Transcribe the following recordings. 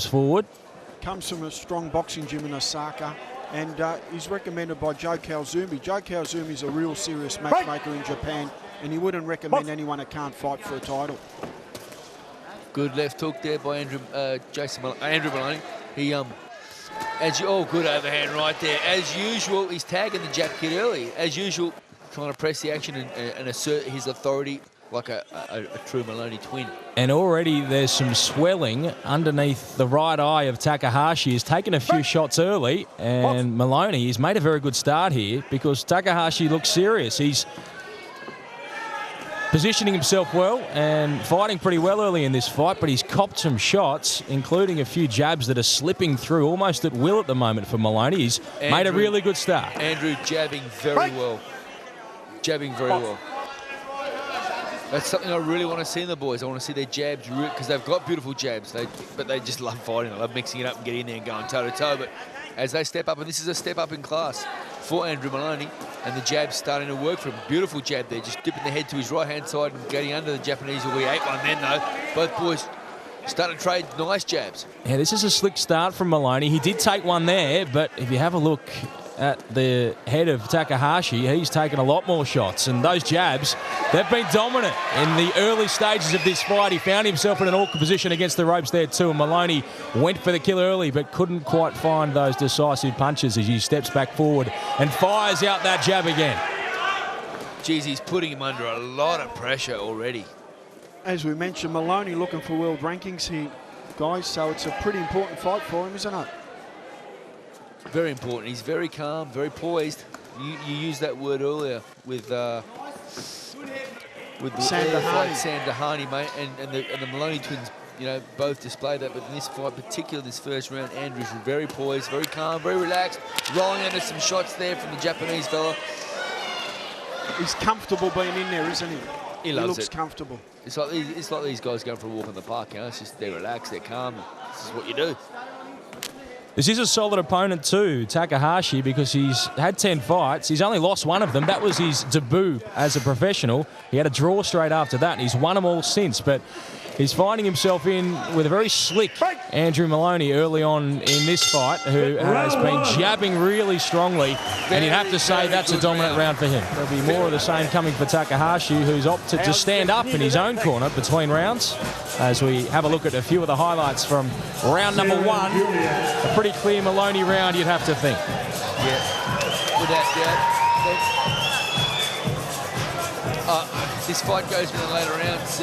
Forward. Comes from a strong boxing gym in Osaka, and he's recommended by Joe Calzumi. Joe Calzumi is a real serious matchmaker in Japan, and he wouldn't recommend anyone that can't fight for a title. Good left hook there by Andrew Moloney. He good overhand right there. As usual, he's tagging the jab kid early. As usual, trying to press the action and assert his authority like a true Moloney twin. And already there's some swelling underneath the right eye of Takahashi. He's taken a few shots early, and Moloney has made a very good start here because Takahashi looks serious. He's positioning himself well and fighting pretty well early in this fight, but he's copped some shots, including a few jabs that are slipping through almost at will at the moment for Moloney. He's made a really good start. Andrew jabbing very well. Jabbing very well. That's something I really want to see in the boys. I want to see their jabs, because they've got beautiful jabs, but they just love fighting. They love mixing it up and getting in there and going toe-to-toe. But as they step up, and this is a step up in class for Andrew Moloney, and the jab's starting to work for him. Beautiful jab there, just dipping the head to his right-hand side and getting under the Japanese. We ate one then, though. Both boys starting to trade nice jabs. Yeah, this is a slick start from Moloney. He did take one there, but if you have a look at the head of Takahashi, he's taken a lot more shots, and those jabs, they've been dominant in the early stages of this fight. He found himself in an awkward position against the ropes there too, and Moloney went for the kill early but couldn't quite find those decisive punches as he steps back forward and fires out that jab again. Geez, he's putting him under a lot of pressure already. As we mentioned, Moloney looking for world rankings here, guys, so it's a pretty important fight for him, isn't it? Very important. He's very calm, very poised. You used that word earlier with the Sandahani, mate, and the Moloney twins, both displayed that. But in this fight, particularly this first round, Andrew's very poised, very calm, very relaxed, rolling under some shots there from the Japanese fella. He's comfortable being in there, isn't he? He loves looks it. Comfortable. It's like these guys going for a walk in the park. It's just they're relaxed, they're calm. This is what you do. This is a solid opponent too, Takahashi, because he's had 10 fights. He's only lost one of them. That was his debut as a professional. He had a draw straight after that, and he's won them all since. But he's finding himself in with a very slick Andrew Moloney early on in this fight, who has been jabbing really strongly. And you'd have to say that's a dominant round for him. There'll be more of the same coming for Takahashi, who's opted to stand up in his own corner between rounds. As we have a look at a few of the highlights from round number one. A pretty clear Moloney round, you'd have to think. Yeah, without doubt. This fight goes in the later rounds.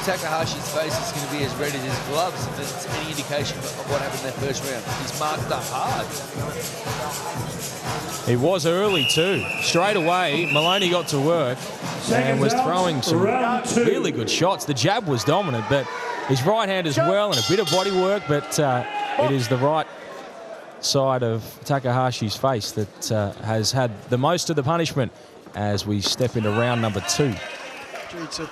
Takahashi's face is going to be as red as his gloves if there's any indication of what happened in that first round. He's marked up hard. He was early too. Straight away, Moloney got to work and was throwing some really good shots. The jab was dominant, but his right hand as well, and a bit of body work, but it is the right side of Takahashi's face that has had the most of the punishment as we step into round number two. It's a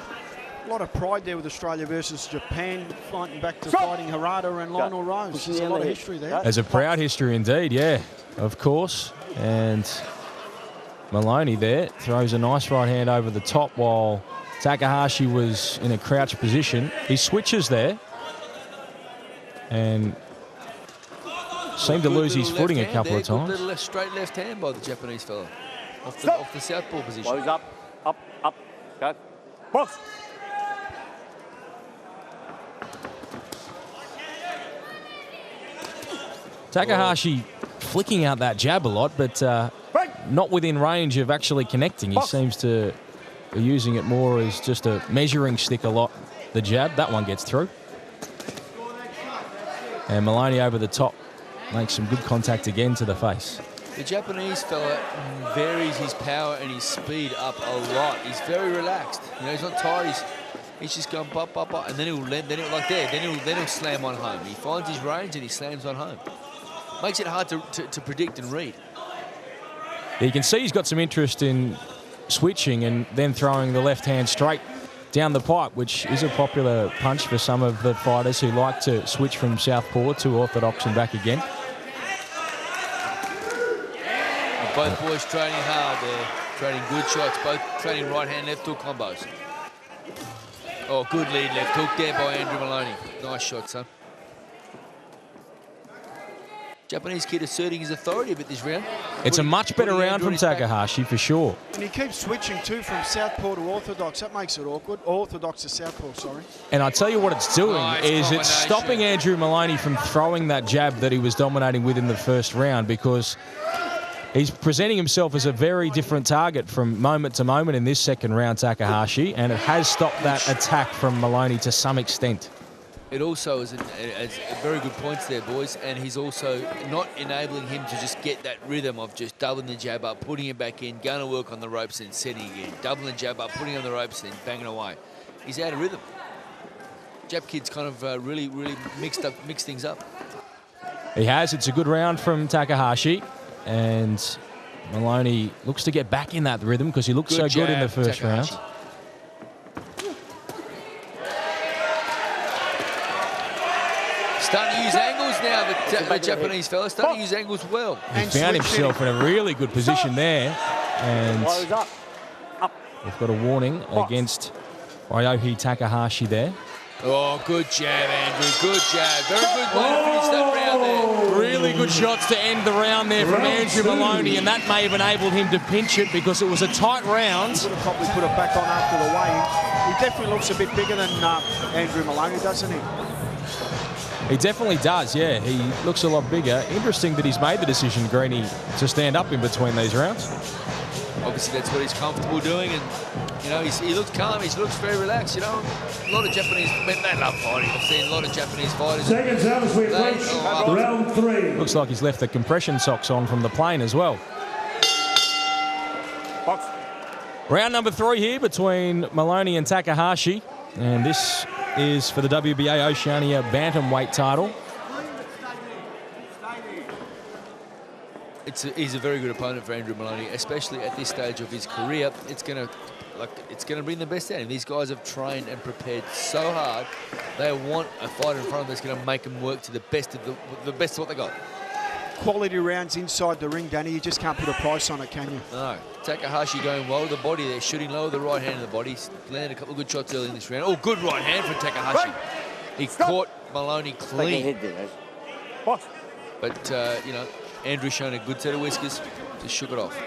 lot of pride there with Australia versus Japan, fighting back to fighting Harada and Lionel Rose. There's a lot of history there. There's a proud history indeed, yeah, of course. And Moloney there throws a nice right hand over the top while Takahashi was in a crouched position. He switches there and seemed to lose his footing a couple of times. Good little straight left hand by the Japanese fella off the southpaw position. Close up, go. Box. Takahashi flicking out that jab a lot, but not within range of actually connecting. He seems to be using it more as just a measuring stick a lot, the jab. That one gets through. And Moloney over the top makes some good contact again to the face. The Japanese fella varies his power and his speed up a lot. He's very relaxed. He's not tired. He's just going pop, pop, pop, and then he'll slam on home. He finds his range and he slams on home. Makes it hard to predict and read. You can see he's got some interest in switching and then throwing the left hand straight down the pipe, which is a popular punch for some of the fighters who like to switch from southpaw to orthodox and back again. And both boys training hard there, trading good shots, both trading right hand, left hook combos. Oh, good lead left hook there by Andrew Moloney. Nice shot, son. Japanese kid asserting his authority a bit this round. It's a much better round from Takahashi for sure. And he keeps switching too from southpaw to orthodox. That makes it awkward. Orthodox to southpaw, sorry. And I tell you what it's doing it's stopping Andrew Moloney from throwing that jab that he was dominating with in the first round, because he's presenting himself as a very different target from moment to moment in this second round, Takahashi, and it has stopped that attack from Moloney to some extent. It also is very good points there, boys, and he's also not enabling him to just get that rhythm of just doubling the jab up, putting it back in, going to work on the ropes and setting again, doubling the jab up, putting it on the ropes and banging away. He's out of rhythm. Jab kid's kind of really mixed things up. He has. It's a good round from Takahashi, and Moloney looks to get back in that rhythm because he looked so good in the first round. Starting to use angles now, the Japanese fella. Starting to use angles well. He found himself in a really good position there. And we've got a warning against Ryohei Takahashi there. Oh, good jab, Andrew. Good jab. Very good way to finish that round there. Really good shots to end the round there from Andrew Moloney, and that may have enabled him to pinch it because it was a tight round. He would have probably put it back on after the weigh-in. He definitely looks a bit bigger than Andrew Moloney, doesn't he? He definitely does, yeah. He looks a lot bigger. Interesting that he's made the decision, Greeny, to stand up in between these rounds. Obviously, that's what he's comfortable doing, and you know he looks calm. He looks very relaxed. You know, a lot of Japanese men, they love fighting. I've seen a lot of Japanese fighters. Seconds out as we approach round 3. Looks like he's left the compression socks on from the plane as well. Box. Round number 3 here between Moloney and Takahashi, and this is for the WBA Oceania bantamweight title. He's a very good opponent for Andrew Moloney, especially at this stage of his career. It's gonna bring the best out of him. These guys have trained and prepared so hard. They want a fighter in front of them that's going to make them work to the best of the best of what they got. Quality rounds inside the ring, Danny. You just can't put a price on it, can you? No. Takahashi going well with the body there, shooting low with the right hand in the body. He's landed a couple of good shots early in this round. Oh, good right hand from Takahashi. He caught Moloney clean. But, you know, Andrew showing a good set of whiskers, just shook it off.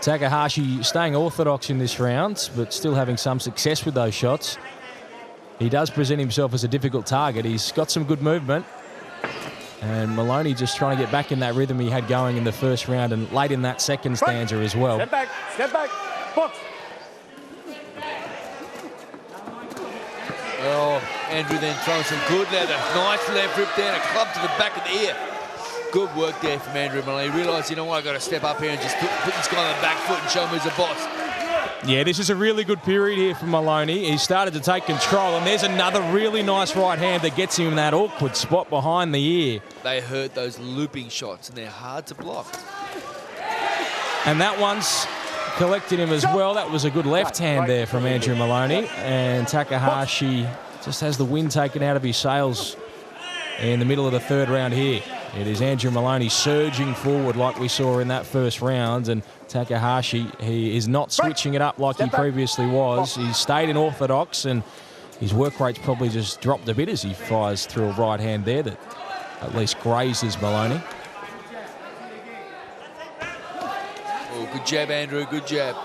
Takahashi staying orthodox in this round, but still having some success with those shots. He does present himself as a difficult target. He's got some good movement. And Moloney just trying to get back in that rhythm he had going in the first round and late in that second stanza as well. Step back, box. Oh, Andrew then throwing some good leather. Nice left rip down, a club to the back of the ear. Good work there from Andrew Moloney. He realised, you know what, I've got to step up here and just put this guy on the back foot and show him who's the boss. Yeah, this is a really good period here for Moloney. He started to take control, and there's another really nice right hand that gets him in that awkward spot behind the ear. They hurt those looping shots, and they're hard to block. And that one's collected him as well. That was a good left hand there from Andrew Moloney. And Takahashi just has the wind taken out of his sails in the middle of the third round here. It is Andrew Moloney surging forward like we saw in that first round, and Takahashi, he is not switching it up like he previously was. He's stayed in orthodox, and his work rate's probably just dropped a bit as he fires through a right hand there that at least grazes Moloney. Oh, good jab, Andrew, good jab.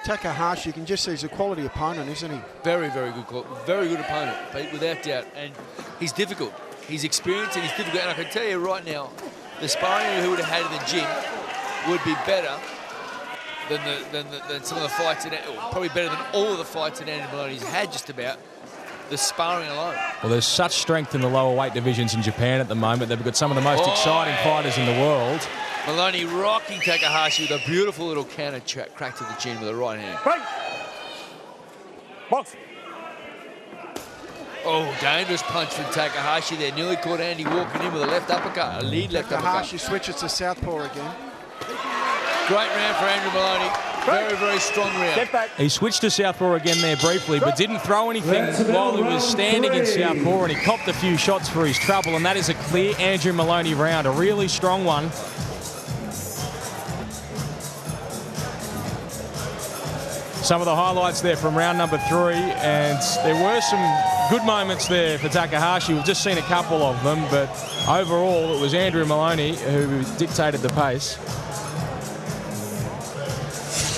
Takahashi, you can just see he's a quality opponent, isn't he? Very good opponent, but without doubt. And he's difficult. He's experienced and he's difficult. And I can tell you right now, the sparring he would have had in the gym would be better than some of the fights, probably better than all of the fights that Andrew Moloney's had just about. The sparring alone. Well, there's such strength in the lower weight divisions in Japan at the moment. They've got some of the most exciting fighters in the world. Moloney rocking Takahashi with a beautiful little counter crack to the chin with a right hand. Right. Box. Oh, dangerous punch from Takahashi there. Nearly caught Andy walking in with a left uppercut, a lead left uppercut. Takahashi switches to southpaw again. Great round for Andrew Moloney. Very strong round. Step back. He switched to southpaw again there briefly, but didn't throw anything while he was standing in southpaw, and he copped a few shots for his trouble, and that is a clear Andrew Moloney round, a really strong one. some of the highlights there from round number 3, and there were some good moments there for Takahashi. We've just seen a couple of them, but overall it was Andrew Moloney who dictated the pace,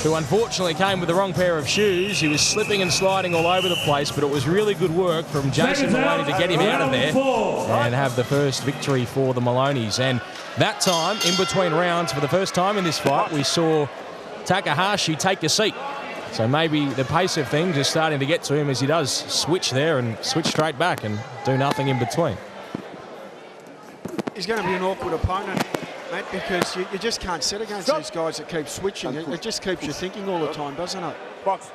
who unfortunately came with the wrong pair of shoes. He was slipping and sliding all over the place, but it was really good work from Jason Moloney to get him out of there and have the first victory for the Moloneys. And that time, in between rounds, for the first time in this fight, we saw Takahashi take a seat. So maybe the pace of things is starting to get to him as he does switch there and switch straight back and do nothing in between. He's going to be an awkward opponent, mate, because you just can't sit against these guys that keep switching. It just keeps you thinking all the time, doesn't it? Box.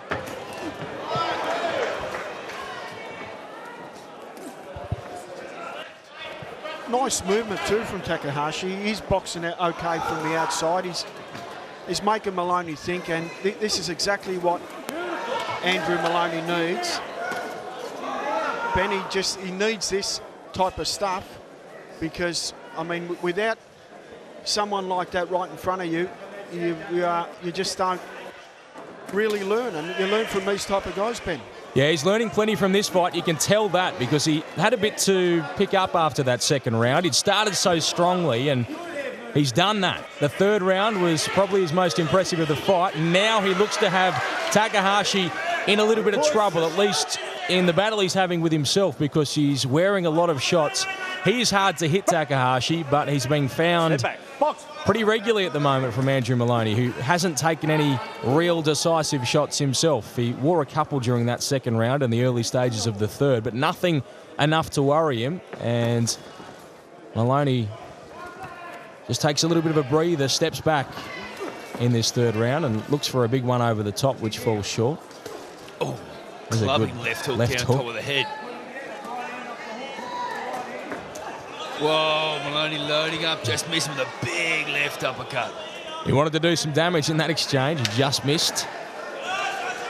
Nice movement too from Takahashi. He's boxing it okay from the outside. He's making Moloney think, and this is exactly what Andrew Moloney needs. Benny he needs this type of stuff, because, I mean, without someone like that right in front of you, you just don't really learn, and you learn from these type of guys, Ben. Yeah, he's learning plenty from this fight. You can tell that because he had a bit to pick up after that second round. He'd started so strongly, and he's done that. The third round was probably his most impressive of the fight. And now he looks to have Takahashi in a little bit of trouble, at least in the battle he's having with himself, because he's wearing a lot of shots. He is hard to hit, Takahashi, but he's being found pretty regularly at the moment from Andrew Moloney, who hasn't taken any real decisive shots himself. He wore a couple during that second round in the early stages of the third, but nothing enough to worry him. And Moloney just takes a little bit of a breather, steps back in this third round and looks for a big one over the top, which falls short. Oh, clubbing left hook down top of the head. Whoa, Moloney loading up, just missing with a big left uppercut. He wanted to do some damage in that exchange, just missed.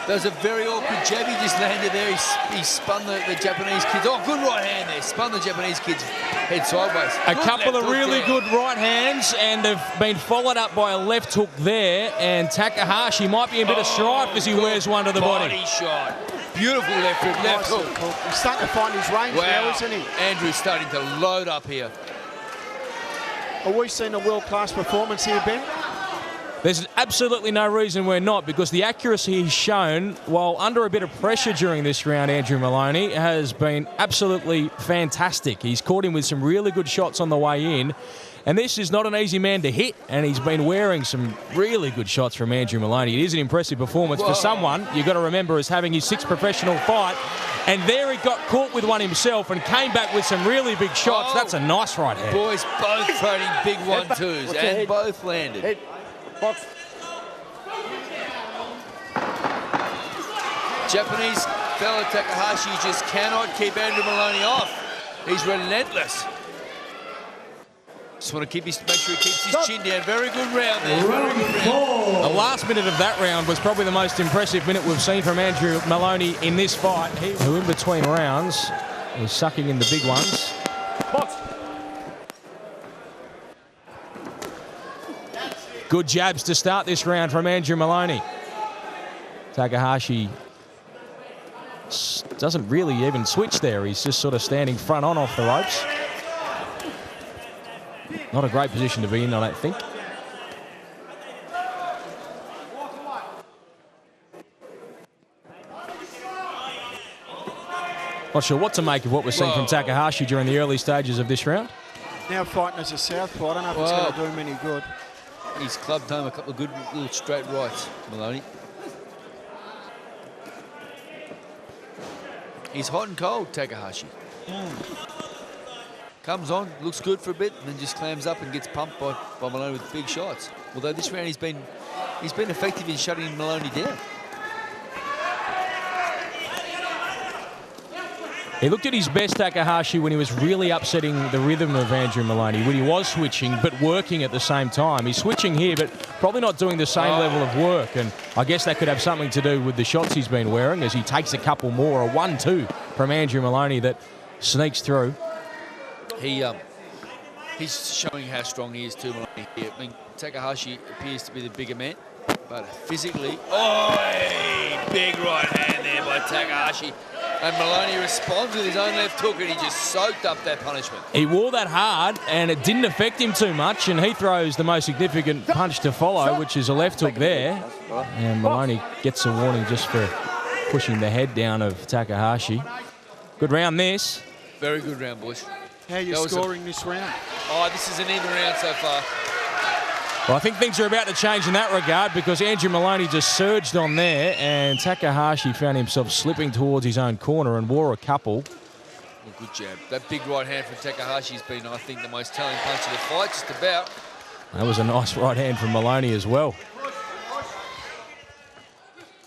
That was a very awkward jab he just landed there. He spun the Japanese kids. Oh, good right hand there. Spun the Japanese kid's head sideways. A couple of really good right hands, and have been followed up by a left hook there. And Takahashi might be a bit of strife as he wears one to the body. Body shot. Beautiful left hook, left hook. He's starting to find his range now, isn't he? Andrew's starting to load up here. Are we seeing a world-class performance here, Ben? There's absolutely no reason we're not, because the accuracy he's shown while under a bit of pressure during this round, Andrew Moloney, has been absolutely fantastic. He's caught him with some really good shots on the way in, and this is not an easy man to hit, and he's been wearing some really good shots from Andrew Moloney. It is an impressive performance for someone you've got to remember as having his 6th professional fight, and there he got caught with one himself and came back with some really big shots. That's a nice right hand. Boys both throwing big 1-2s and both landed. Head. Box. Japanese fella Takahashi just cannot keep Andrew Moloney off. He's relentless. Just want to make sure he keeps his chin down. Very good round there. Very good round. The last minute of that round was probably the most impressive minute we've seen from Andrew Moloney in this fight. Who in between rounds was sucking in the big ones. Box. Good jabs to start this round from Andrew Moloney. Takahashi doesn't really even switch there. He's just sort of standing front on off the ropes. Not a great position to be in, I don't think. Not sure what to make of what we're seeing from Takahashi during the early stages of this round. Now fighting as a southpaw. I don't know if it's going to do him any good. He's clubbed home a couple of good little straight rights, Moloney. He's hot and cold, Takahashi. Comes on, looks good for a bit, and then just clams up and gets pumped by Moloney with big shots. Although this round he's been effective in shutting Moloney down. He looked at his best, Takahashi, when he was really upsetting the rhythm of Andrew Moloney, when he was switching but working at the same time. He's switching here but probably not doing the same level of work, and I guess that could have something to do with the shots he's been wearing as he takes a couple more, a 1-2 from Andrew Moloney that sneaks through. He's showing how strong he is too, Moloney here. I mean, Takahashi appears to be the bigger man. But physically, big right hand there by Takahashi. And Moloney responds with his own left hook, and he just soaked up that punishment. He wore that hard, and it didn't affect him too much, and he throws the most significant punch to follow, which is a left hook there. And Moloney gets a warning just for pushing the head down of Takahashi. Good round this. Very good round, boys. How are you scoring this round? Oh, this is an even round so far. Well, I think things are about to change in that regard because Andrew Moloney just surged on there and Takahashi found himself slipping towards his own corner and wore a couple. Well, good jab. That big right hand from Takahashi has been, I think, the most telling punch of the fight, just about. That was a nice right hand from Moloney as well.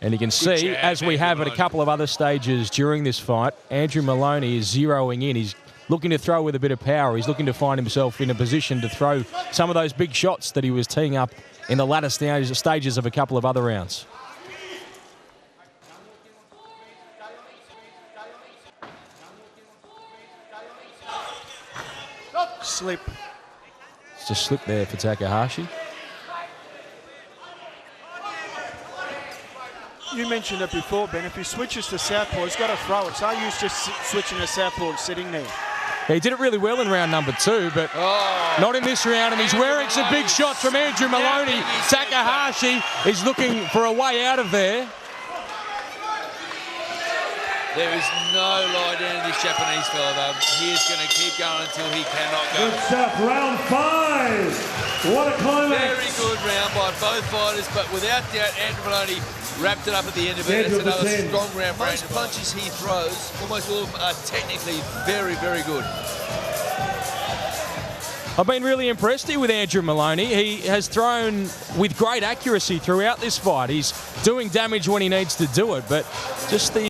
And you can see, jab, as we have at a couple of other stages during this fight, Andrew Moloney is zeroing in. He's looking to throw with a bit of power. He's looking to find himself in a position to throw some of those big shots that he was teeing up in the latter stages of a couple of other rounds. Slip. It's a slip there for Takahashi. You mentioned it before, Ben. If he switches to southpaw, he's got to throw it. So use just switching to southpaw and sitting there. He did it really well in round number 2, but not in this round, and he's wearing some big shots from Andrew Moloney. Takahashi is looking for a way out of there. There is no lie down in this Japanese fella, though. He is going to keep going until he cannot go. Good stuff. Round 5. What a climax. Very good round by both fighters, but without doubt, Andrew Moloney wrapped it up at the end of it. It's another strong round for him. The punches he throws, almost all of them are technically very, very good. I've been really impressed here with Andrew Moloney. He has thrown with great accuracy throughout this fight. He's doing damage when he needs to do it, but just the